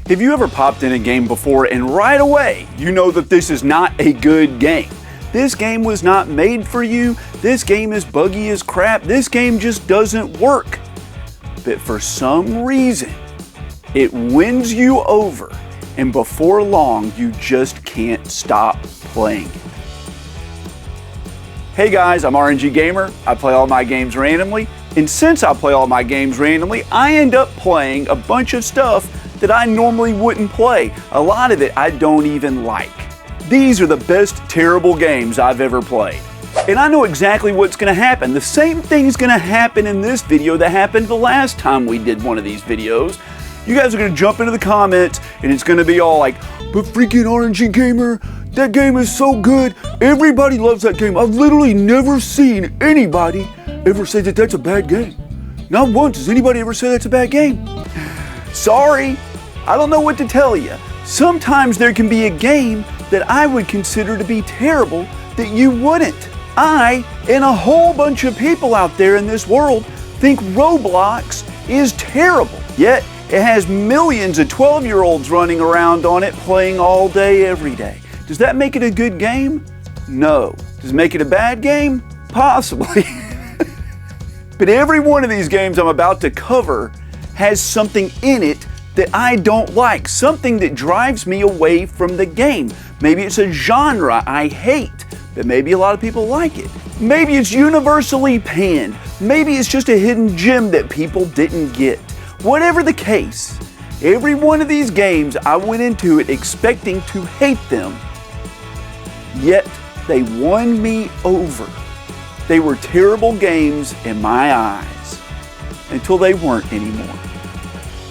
Have you ever popped in a game before and right away you know that this is not a good game? This game was not made for you. This game is buggy as crap. This game just doesn't work. But for some reason, it wins you over, and before long, you just can't stop playing it. Hey guys, I'm RNG Gamer. I play all my games randomly, and since I play all my games randomly, I end up playing a bunch of stuff that I normally wouldn't play. A lot of it I don't even like. These are the best terrible games I've ever played. And I know exactly what's going to happen. The same thing's going to happen in this video that happened the last time we did one of these videos. You guys are going to jump into the comments and it's going to be all like, but freaking RNG Gamer, that game is so good. Everybody loves that game. I've literally never seen anybody ever say that that's a bad game. Not once has anybody ever said that's a bad game. Sorry, I don't know what to tell you. Sometimes there can be a game that I would consider to be terrible that you wouldn't. I, and a whole bunch of people out there in this world, think Roblox is terrible. Yet, it has millions of 12-year-olds running around on it playing all day, every day. Does that make it a good game? No. Does it make it a bad game? Possibly. But every one of these games I'm about to cover has something in it that I don't like, something that drives me away from the game. Maybe it's a genre I hate, but maybe a lot of people like it. Maybe it's universally panned. Maybe it's just a hidden gem that people didn't get. Whatever the case, every one of these games I went into it expecting to hate them, yet they won me over. They were terrible games in my eyes, until they weren't anymore.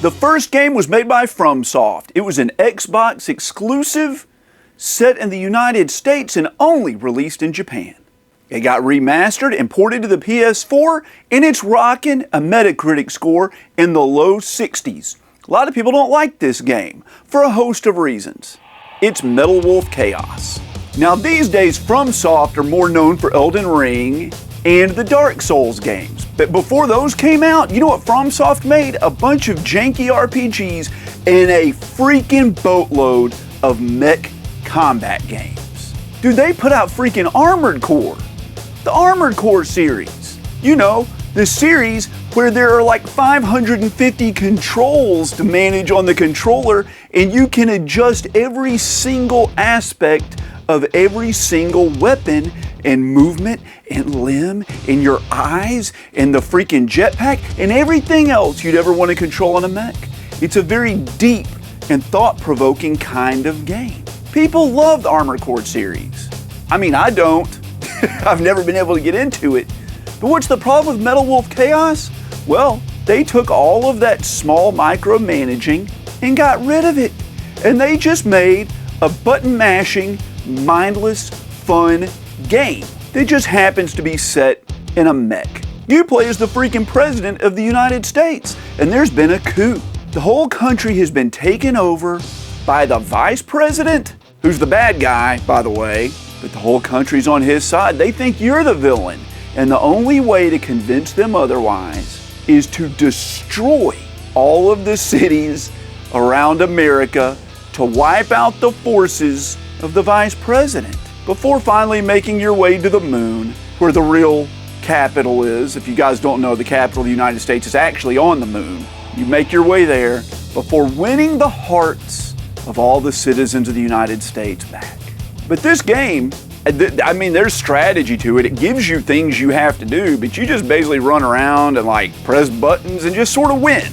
The first game was made by FromSoft. It was an Xbox exclusive, set in the United States and only released in Japan. It got remastered and ported to the PS4, and it's rocking a Metacritic score in the low 60s. A lot of people don't like this game for a host of reasons. It's Metal Wolf Chaos. Now these days, FromSoft are more known for Elden Ring and the Dark Souls games. But before those came out, you know what FromSoft made? A bunch of janky RPGs and a freaking boatload of mech combat games. Dude, they put out freaking Armored Core. The Armored Core series. You know, the series where there are like 550 controls to manage on the controller, and you can adjust every single aspect of every single weapon and movement and limb and your eyes and the freaking jetpack and everything else you'd ever want to control on a mech. It's a very deep and thought-provoking kind of game. People love the Armored Core series. I mean, I don't. I've never been able to get into it. But what's the problem with Metal Wolf Chaos? Well, they took all of that small micromanaging and got rid of it. And they just made a button-mashing, mindless, fun game that just happens to be set in a mech. You play as the freaking president of the United States, and there's been a coup. The whole country has been taken over by the vice president, who's the bad guy, by the way, but the whole country's on his side. They think you're the villain, and the only way to convince them otherwise is to destroy all of the cities around America to wipe out the forces of the vice president before finally making your way to the moon, where the real capital is. If you guys don't know, the capital of the United States is actually on the moon. You make your way there before winning the hearts of all the citizens of the United States back. But this game, I mean, there's strategy to it. It gives you things you have to do, but you just basically run around and like press buttons and just sort of win.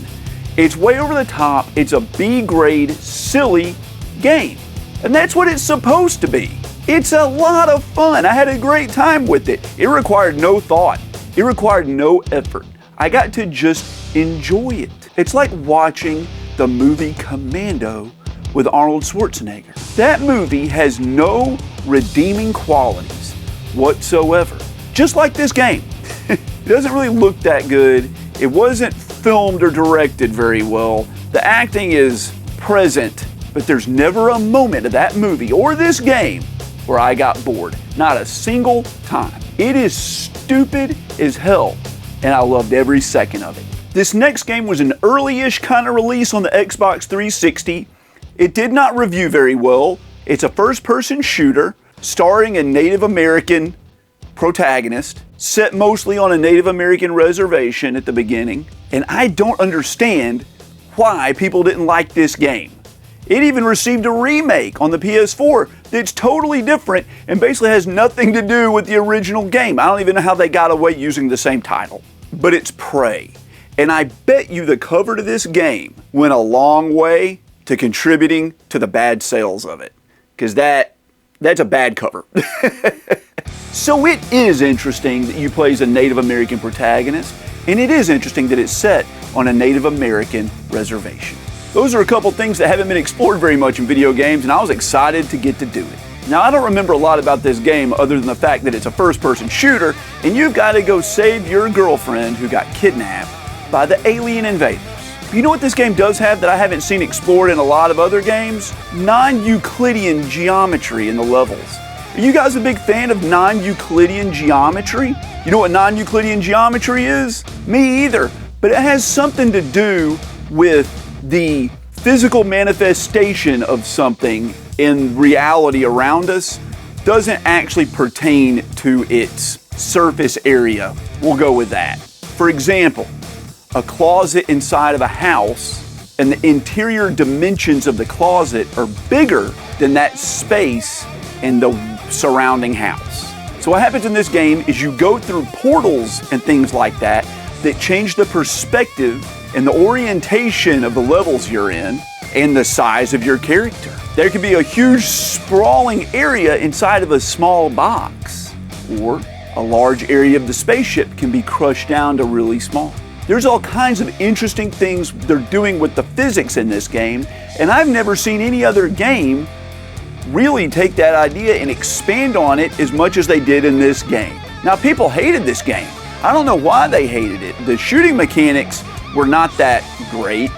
It's way over the top. It's a B-grade, silly game. And that's what it's supposed to be. It's a lot of fun. I had a great time with it. It required no thought. It required no effort. I got to just enjoy it. It's like watching the movie Commando with Arnold Schwarzenegger. That movie has no redeeming qualities whatsoever. Just like this game. It doesn't really look that good. It wasn't filmed or directed very well. The acting is present, but there's never a moment of that movie or this game where I got bored. Not a single time. It is stupid as hell, and I loved every second of it. This next game was an early-ish kind of release on the Xbox 360. It did not review very well. It's a first-person shooter starring a Native American protagonist, set mostly on a Native American reservation at the beginning, and I don't understand why people didn't like this game. It even received a remake on the PS4 that's totally different and basically has nothing to do with the original game. I don't even know how they got away using the same title. But it's Prey. And I bet you the cover to this game went a long way to contributing to the bad sales of it. Because that's a bad cover. So it is interesting that you play as a Native American protagonist, and it is interesting that it's set on a Native American reservation. Those are a couple things that haven't been explored very much in video games, and I was excited to get to do it. Now, I don't remember a lot about this game other than the fact that it's a first-person shooter, and you've got to go save your girlfriend who got kidnapped by the alien invaders. You know what this game does have that I haven't seen explored in a lot of other games? Non-Euclidean geometry in the levels. Are you guys a big fan of non-Euclidean geometry? You know what non-Euclidean geometry is? Me either, but it has something to do with the physical manifestation of something in reality around us. Doesn't actually pertain to its surface area. We'll go with that. For example, a closet inside of a house and the interior dimensions of the closet are bigger than that space in the surrounding house. So what happens in this game is you go through portals and things like that change the perspective and the orientation of the levels you're in and the size of your character. There can be a huge sprawling area inside of a small box, or a large area of the spaceship can be crushed down to really small. There's all kinds of interesting things they're doing with the physics in this game, and I've never seen any other game really take that idea and expand on it as much as they did in this game. Now, people hated this game. I don't know why they hated it. The shooting mechanics were not that great.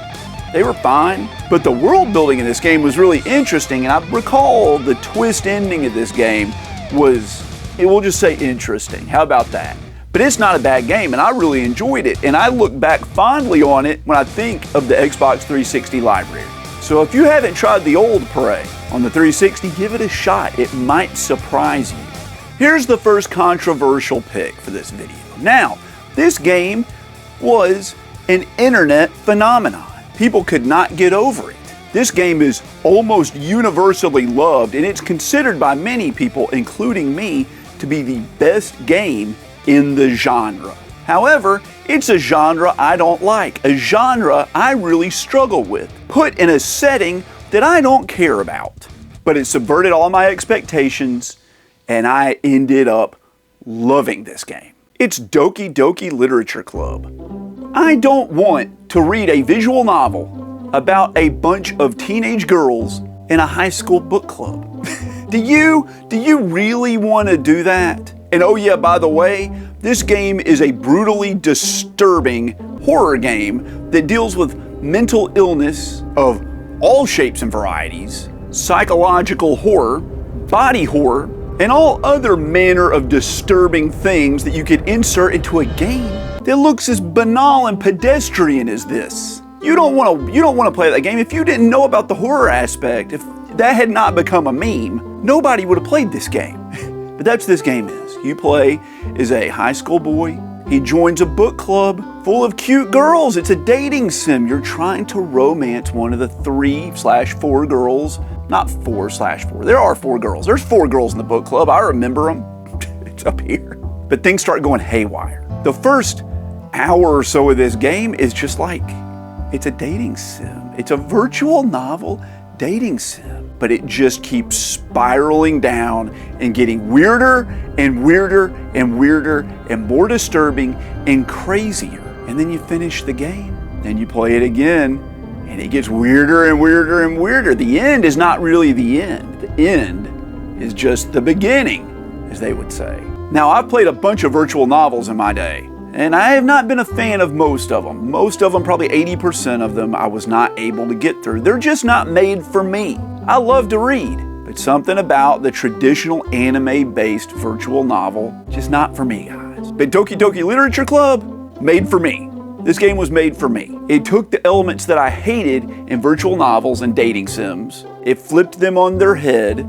They were fine, but the world building in this game was really interesting, and I recall the twist ending of this game was, we'll just say interesting. How about that? But it's not a bad game, and I really enjoyed it, and I look back fondly on it when I think of the Xbox 360 library. So if you haven't tried the old Prey on the 360, give it a shot. It might surprise you. Here's the first controversial pick for this video. Now, this game was an internet phenomenon. People could not get over it. This game is almost universally loved, and it's considered by many people, including me, to be the best game in the genre. However, it's a genre I don't like, a genre I really struggle with, put in a setting that I don't care about. But it subverted all my expectations, and I ended up loving this game. It's Doki Doki Literature Club. I don't want to read a visual novel about a bunch of teenage girls in a high school book club. Do you really want to do that? And oh yeah, by the way, this game is a brutally disturbing horror game that deals with mental illness of all shapes and varieties, psychological horror, body horror, and all other manner of disturbing things that you could insert into a game that looks as banal and pedestrian as this. You don't want to play that game if you didn't know about the horror aspect. If that had not become a meme, nobody would have played this game. But that's what this game is. You play as a high school boy. He joins a book club full of cute girls. It's a dating sim. You're trying to romance one of the 3/4 girls. Not 4/4. There are 4 girls. There's 4 girls in the book club. I remember them. It's up here. But things start going haywire. The first hour or so of this game is just like, it's a dating sim. It's a virtual novel dating sim. But it just keeps spiraling down and getting weirder and weirder and weirder and more disturbing and crazier. And then you finish the game and you play it again, and it gets weirder and weirder and weirder. The end is not really the end. The end is just the beginning, as they would say. Now, I've played a bunch of virtual novels in my day, and I have not been a fan of most of them. Most of them, probably 80% of them, I was not able to get through. They're just not made for me. I love to read, but something about the traditional anime-based virtual novel, just not for me, guys. But Doki Doki Literature Club, made for me. This game was made for me. It took the elements that I hated in virtual novels and dating sims, it flipped them on their head,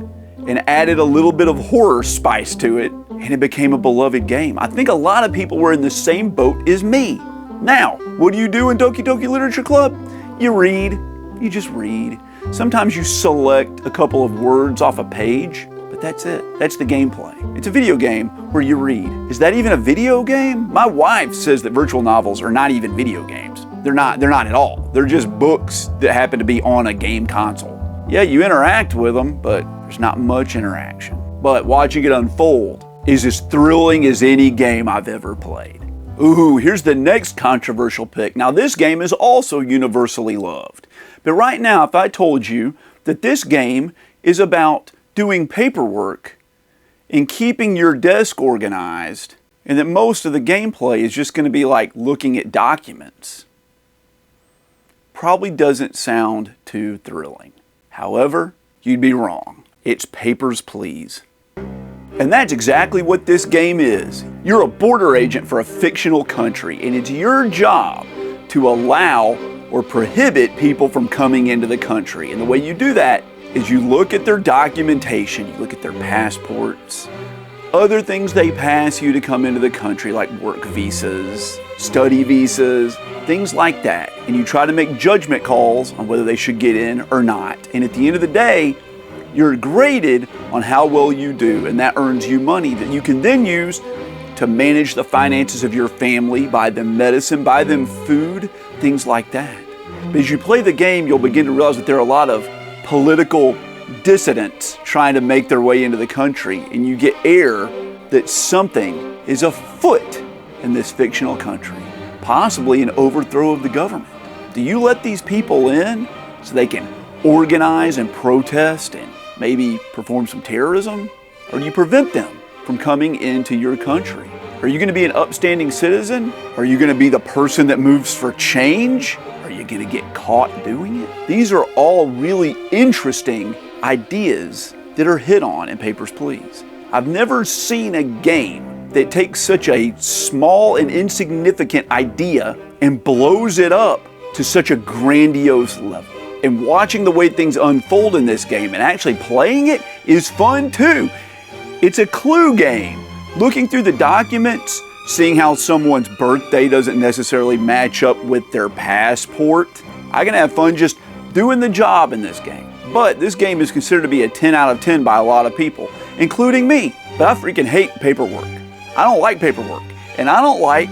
and added a little bit of horror spice to it, and it became a beloved game. I think a lot of people were in the same boat as me. Now, what do you do in Doki Doki Literature Club? You read. You just read. Sometimes you select a couple of words off a page, but that's it. That's the gameplay. It's a video game where you read. Is that even a video game? My wife says that virtual novels are not even video games. They're not at all. They're just books that happen to be on a game console. Yeah, you interact with them, but there's not much interaction. But watching it unfold is as thrilling as any game I've ever played. Ooh, here's the next controversial pick. Now, this game is also universally loved. But right now, if I told you that this game is about doing paperwork and keeping your desk organized, and that most of the gameplay is just going to be like looking at documents, probably doesn't sound too thrilling. However, you'd be wrong. It's Papers, Please. And that's exactly what this game is. You're a border agent for a fictional country, and it's your job to allow or prohibit people from coming into the country. And the way you do that is you look at their documentation, you look at their passports, other things they pass you to come into the country, like work visas, study visas, things like that. And you try to make judgment calls on whether they should get in or not. And at the end of the day, you're graded on how well you do, and that earns you money that you can then use to manage the finances of your family, buy them medicine, buy them food, things like that. But as you play the game, you'll begin to realize that there are a lot of political dissidents trying to make their way into the country, and you get air that something is afoot in this fictional country, possibly an overthrow of the government. Do you let these people in so they can organize and protest and maybe perform some terrorism? Or do you prevent them from coming into your country? Are you going to be an upstanding citizen? Are you going to be the person that moves for change? Are you going to get caught doing it? These are all really interesting ideas that are hit on in Papers, Please. I've never seen a game that takes such a small and insignificant idea and blows it up to such a grandiose level. And watching the way things unfold in this game and actually playing it is fun too. It's a clue game. Looking through the documents, seeing how someone's birthday doesn't necessarily match up with their passport. I can have fun just doing the job in this game. But this game is considered to be a 10 out of 10 by a lot of people, including me. But I freaking hate paperwork. I don't like paperwork. And I don't like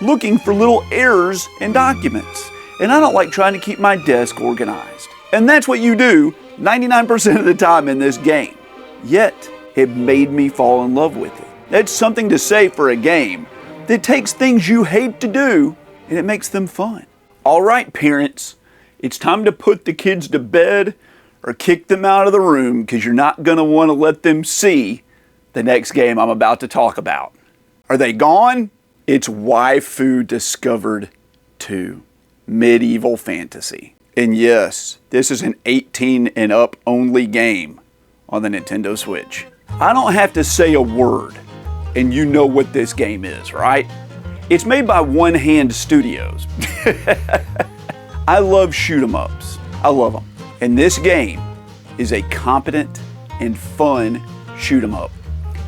looking for little errors in documents. And I don't like trying to keep my desk organized. And that's what you do 99% of the time in this game. Yet, it made me fall in love with it. That's something to say for a game that takes things you hate to do and it makes them fun. All right, parents, it's time to put the kids to bed or kick them out of the room because you're not going to want to let them see the next game I'm about to talk about. Are they gone? It's Waifu Discovered 2. Medieval fantasy. And yes, this is an 18 and up only game on the Nintendo Switch. I don't have to say a word and you know what this game is, right? It's made by One Hand Studios. I love shoot 'em ups. I love them. And this game is a competent and fun shoot 'em up.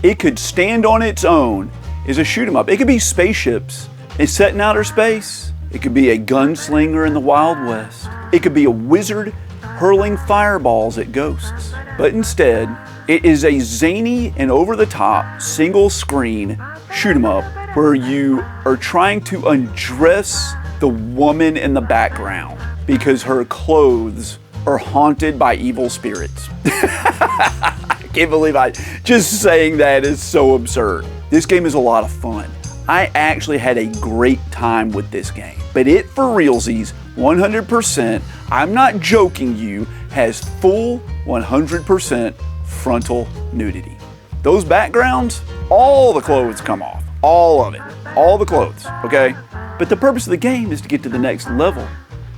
It could stand on its own as a shoot 'em up. It could be spaceships and set in outer space. It could be a gunslinger in the Wild West. It could be a wizard hurling fireballs at ghosts. But instead, it is a zany and over-the-top single-screen shoot-'em-up where you are trying to undress the woman in the background because her clothes are haunted by evil spirits. I can't believe just saying that is so absurd. This game is a lot of fun. I actually had a great time with this game. But it for realsies, 100%, I'm not joking you, has full 100% frontal nudity. Those backgrounds, all the clothes come off. All of it. All the clothes, okay? But the purpose of the game is to get to the next level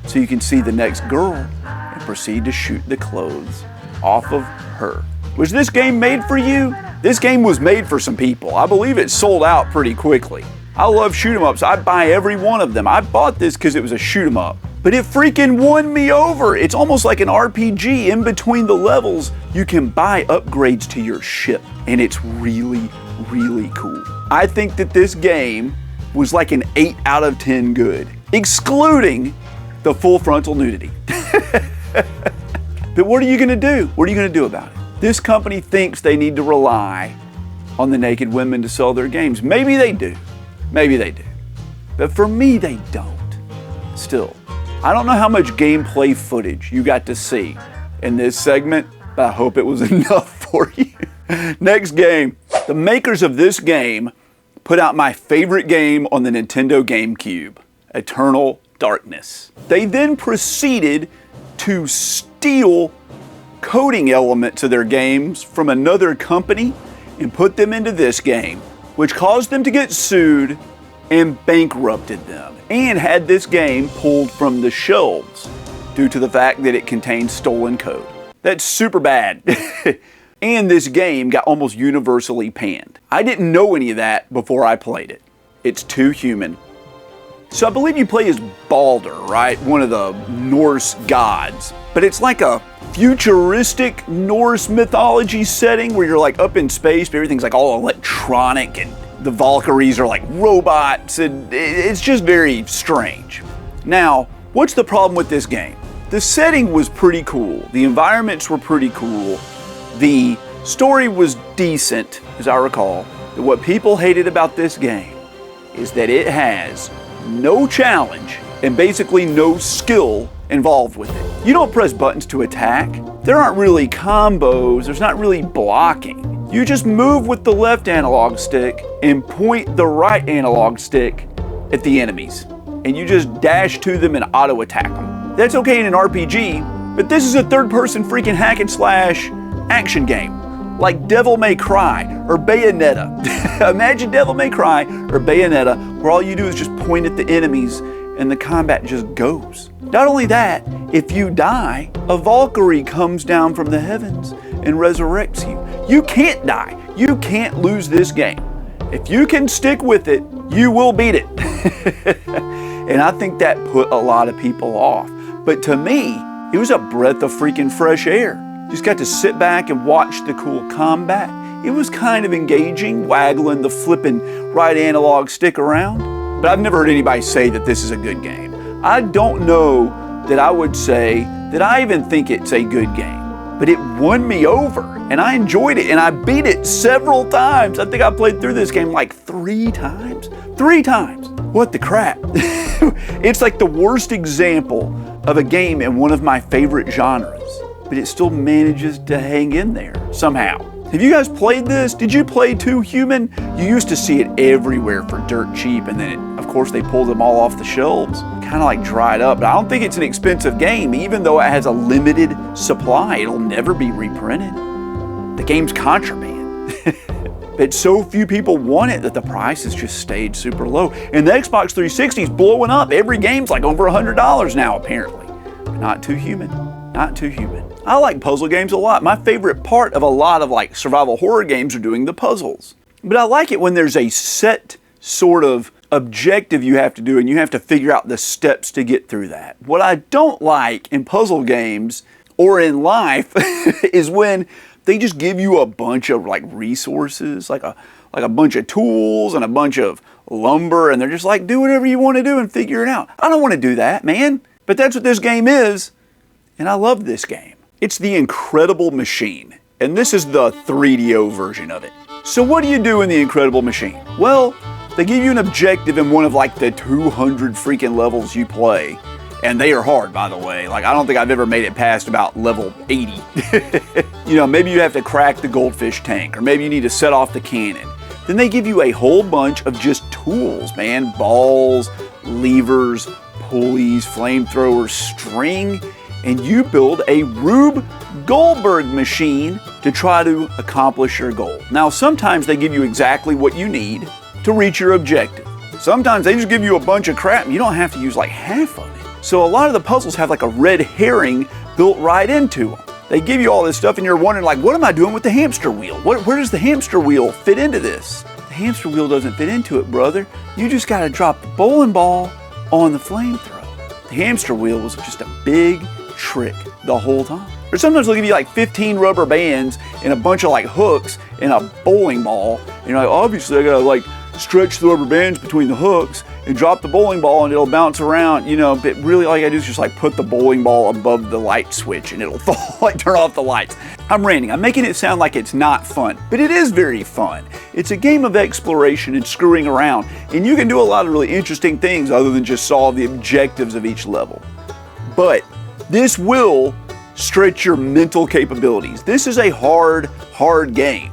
so you can see the next girl and proceed to shoot the clothes off of her. Was this game made for you? This game was made for some people. I believe it sold out pretty quickly. I love shoot 'em ups. I buy every one of them. I bought this because it was a shoot 'em up. But it freaking won me over. It's almost like an RPG. In between the levels, you can buy upgrades to your ship. And it's really, really cool. I think that this game was like an 8 out of 10 good, excluding the full frontal nudity. But what are you gonna do? What are you gonna do about it? This company thinks they need to rely on the naked women to sell their games. Maybe they do. Maybe they do. But for me, they don't. Still, I don't know how much gameplay footage you got to see in this segment, but I hope it was enough for you. Next game. The makers of this game put out my favorite game on the Nintendo GameCube, Eternal Darkness. They then proceeded to steal coding elements of their games from another company and put them into this game, which caused them to get sued and bankrupted them, and had this game pulled from the shelves due to the fact that it contained stolen code. That's super bad. And this game got almost universally panned. I didn't know any of that before I played it. It's too human. So I believe you play as Baldur, right? One of the Norse gods. But it's like a futuristic Norse mythology setting where you're like up in space, but everything's like all electronic and the Valkyries are like robots, and it's just very strange. Now, what's the problem with this game? The setting was pretty cool. The environments were pretty cool. The story was decent, as I recall. But what people hated about this game is that it has no challenge and basically no skill involved with it. You don't press buttons to attack. There aren't really combos. There's not really blocking. You just move with the left analog stick and point the right analog stick at the enemies. And you just dash to them and auto attack them. That's okay in an RPG, but this is a third-person freaking hack and slash action game. Like Devil May Cry or Bayonetta. Imagine Devil May Cry or Bayonetta, where all you do is just point at the enemies and the combat just goes. Not only that, if you die, a Valkyrie comes down from the heavens and resurrects you. You can't die. You can't lose this game. If you can stick with it, you will beat it. And I think that put a lot of people off. But to me, it was a breath of freaking fresh air. Just got to sit back and watch the cool combat. It was kind of engaging, waggling the flipping right analog stick around. But I've never heard anybody say that this is a good game. I don't know that I would say that I even think it's a good game. But it won me over, and I enjoyed it, and I beat it several times. I think I played through this game like 3 times. 3 times. What the crap? It's like the worst example of a game in one of my favorite genres. But it still manages to hang in there somehow. Have you guys played this? Did you play Too Human? You used to see it everywhere for dirt cheap, and then of course they pulled them all off the shelves. Kind of like dried up. But I don't think it's an expensive game, even though it has a limited supply. It'll never be reprinted. The game's contraband. But so few people want it that the price has just stayed super low. And the Xbox 360 is blowing up. Every game's like over $100 now, apparently. But not Too Human. Not Too Human. I like puzzle games a lot. My favorite part of a lot of like survival horror games are doing the puzzles. But I like it when there's a set sort of objective you have to do and you have to figure out the steps to get through that. What I don't like in puzzle games or in life is when they just give you a bunch of like resources, like a bunch of tools and a bunch of lumber, and they're just like, do whatever you want to do and figure it out. I don't want to do that, man. But that's what this game is, and I love this game. It's the Incredible Machine, and this is the 3DO version of it. So what do you do in the Incredible Machine? Well, they give you an objective in one of like the 200 freaking levels you play. And they are hard, by the way. Like, I don't think I've ever made it past about level 80. You know, maybe you have to crack the goldfish tank, or maybe you need to set off the cannon. Then they give you a whole bunch of just tools, man. Balls, levers, pulleys, flamethrowers, string, and you build a Rube Goldberg machine to try to accomplish your goal. Now, sometimes they give you exactly what you need to reach your objective. Sometimes they just give you a bunch of crap and you don't have to use like half of it. So a lot of the puzzles have like a red herring built right into them. They give you all this stuff and you're wondering like, what am I doing with the hamster wheel? Where does the hamster wheel fit into this? The hamster wheel doesn't fit into it, brother. You just gotta drop the bowling ball on the flamethrower. The hamster wheel was just a big trick the whole time. Or sometimes they'll give you like 15 rubber bands and a bunch of like hooks and a bowling ball. And you're like, obviously I gotta like stretch the rubber bands between the hooks and drop the bowling ball and it'll bounce around, you know, but really all you gotta do is just like put the bowling ball above the light switch and it'll like turn off the lights. I'm ranting, I'm making it sound like it's not fun, but it is very fun. It's a game of exploration and screwing around, and you can do a lot of really interesting things other than just solve the objectives of each level. But this will stretch your mental capabilities. This is a hard game.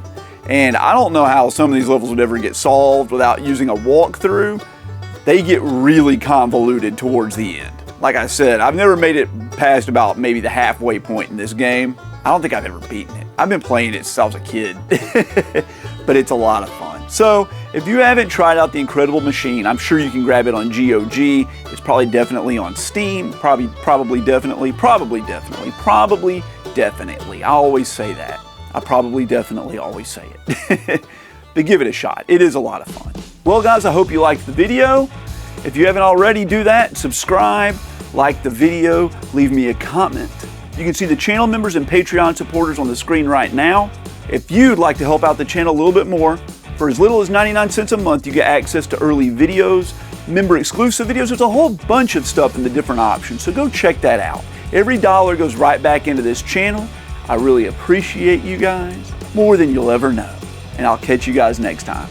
And I don't know how some of these levels would ever get solved without using a walkthrough. They get really convoluted towards the end. Like I said, I've never made it past about maybe the halfway point in this game. I don't think I've ever beaten it. I've been playing it since I was a kid, but it's a lot of fun. So if you haven't tried out the Incredible Machine, I'm sure you can grab it on GOG. It's probably definitely on Steam. Probably definitely. I always say that. I probably definitely always say it. But give it a shot. It is a lot of fun. Well guys, I hope you liked the video. If you haven't already, do that. Subscribe, like the video, leave me a comment. You can see the channel members and Patreon supporters on the screen right now. If you'd like to help out the channel a little bit more, for as little as 99 cents a month, you get access to early videos, member exclusive videos. There's a whole bunch of stuff in the different options, so go check that out. Every dollar goes right back into this channel. I really appreciate you guys more than you'll ever know. And I'll catch you guys next time.